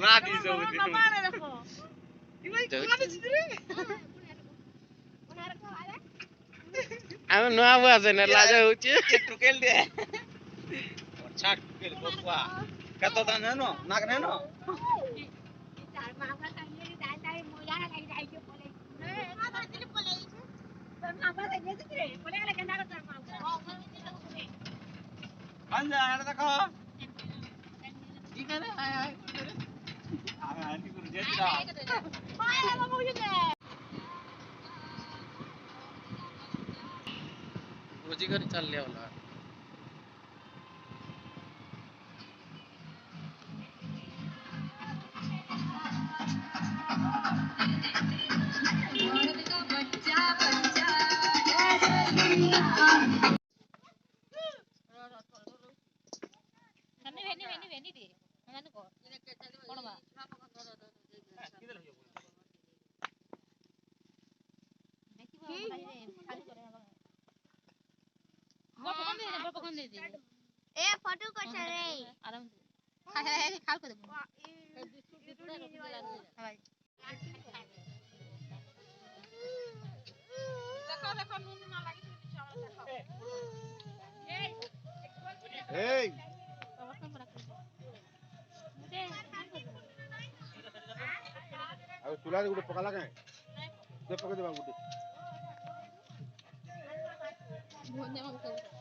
राती जाऊ ଆମେ ନୂଆ ବୁଆ ସେ ନା ଲାଜ ହଉଛି ଟୁକେଲ ଦେ ଛାଟ ଟୁକେଲ ବପୁଆ କେତ ଦାନ ଜାনো ନାକ ନେନ अंजा आड़ा देखो ठीक है ना आया आवे आंटी को जेता ଭୋଜି କରି ଚାଲିଲେ ଅଲଗା ए फोटो को चले आराम से हाय हाय खाल को देखो देखो देखो नून ना लगी तो चावल देखो ए ଆଉ ଚୁଲାରେ ଗୋଟେ ପକାଲା କାଇଁ ଦେ ପକେଇ ଦେବା ଗୋଟେ भोजन में कर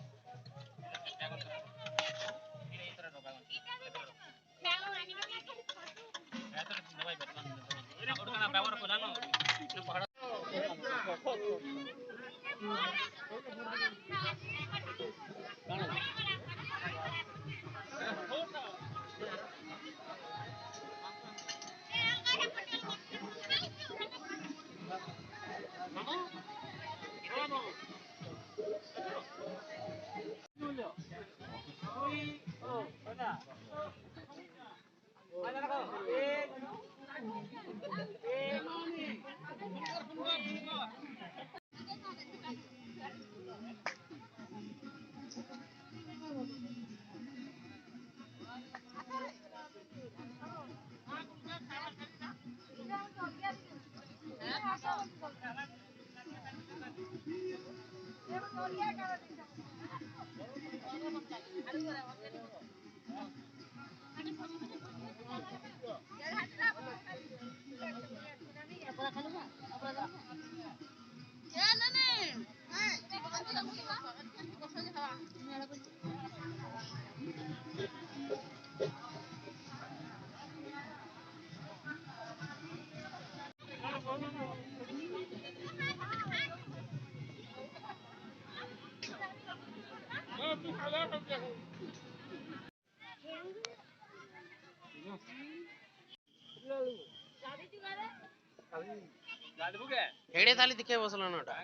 हेड़े थाली दिखे बसलो नटा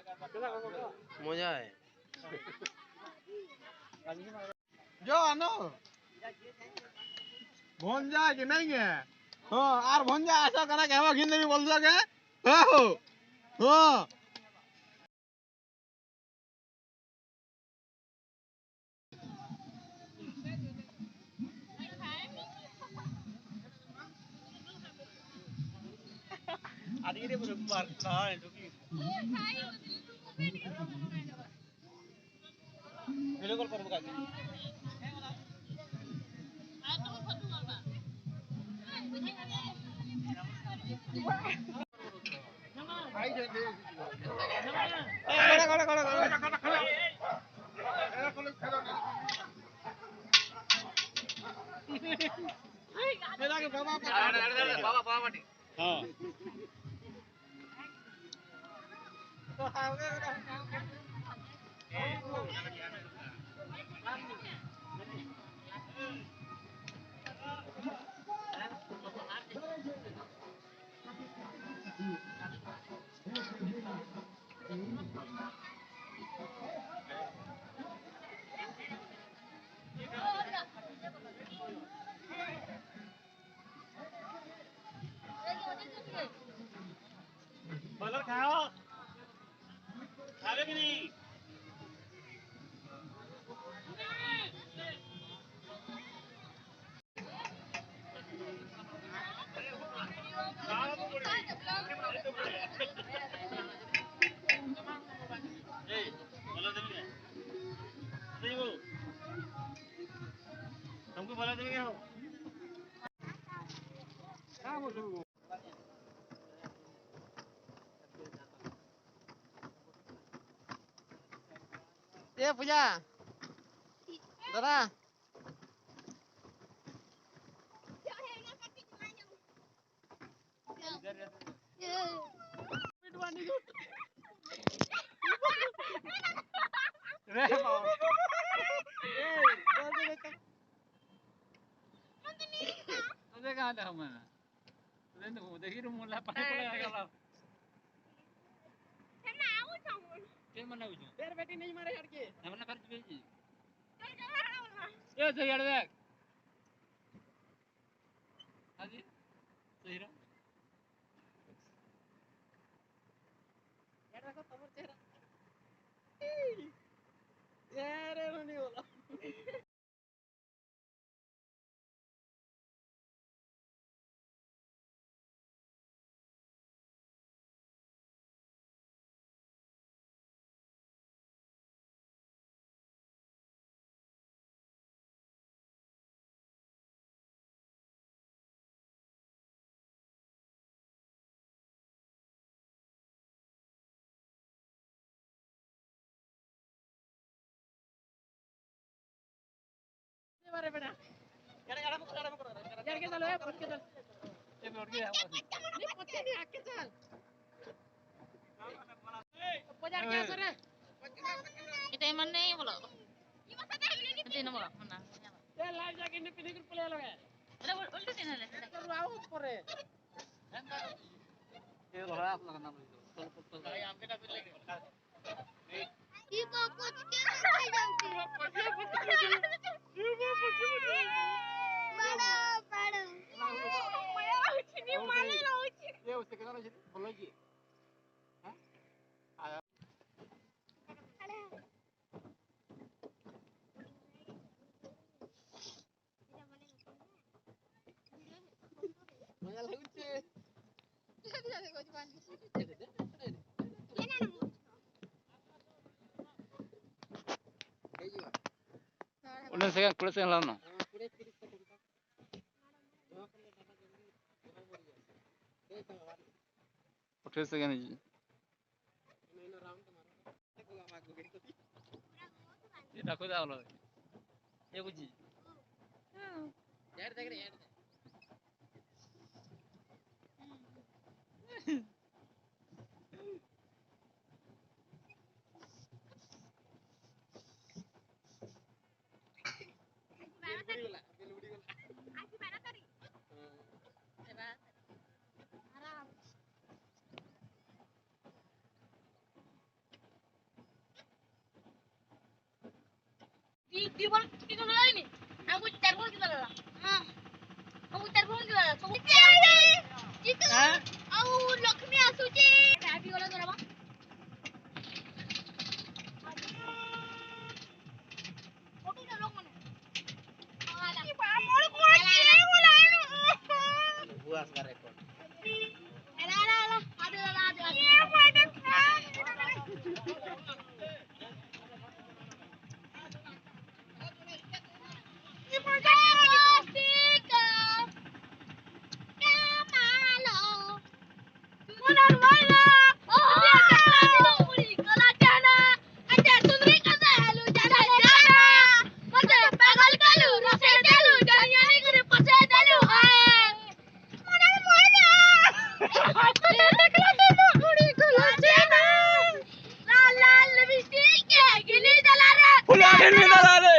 मजा है जो आनो भंजा के नहीं है हो आर भंजा आशा करा के हवा घिन देबी बोल सके हो हो आदि रे बार का टुकी वीडियो कॉल करबो का आई दे बाबा पाटी हां बलर खाओ खावे कि नहीं बोला दे हो क्या बोलूं ए पूजा दादा Kita emang nih kalau nanti nomor mana? Ada ulti sih nih. Ibu kucing udah sekarang kulit yang lama udah sekarang ini tidak aku tahu loh ya kuji di mana kita ini? Aku telepon kita lah. Aku telepon kita lah. Itu. Aku Lakshmi Asuci. Happy kalau tu apa? Foto dah log mana? buas ka record Alah. Ada. Pulang ini dah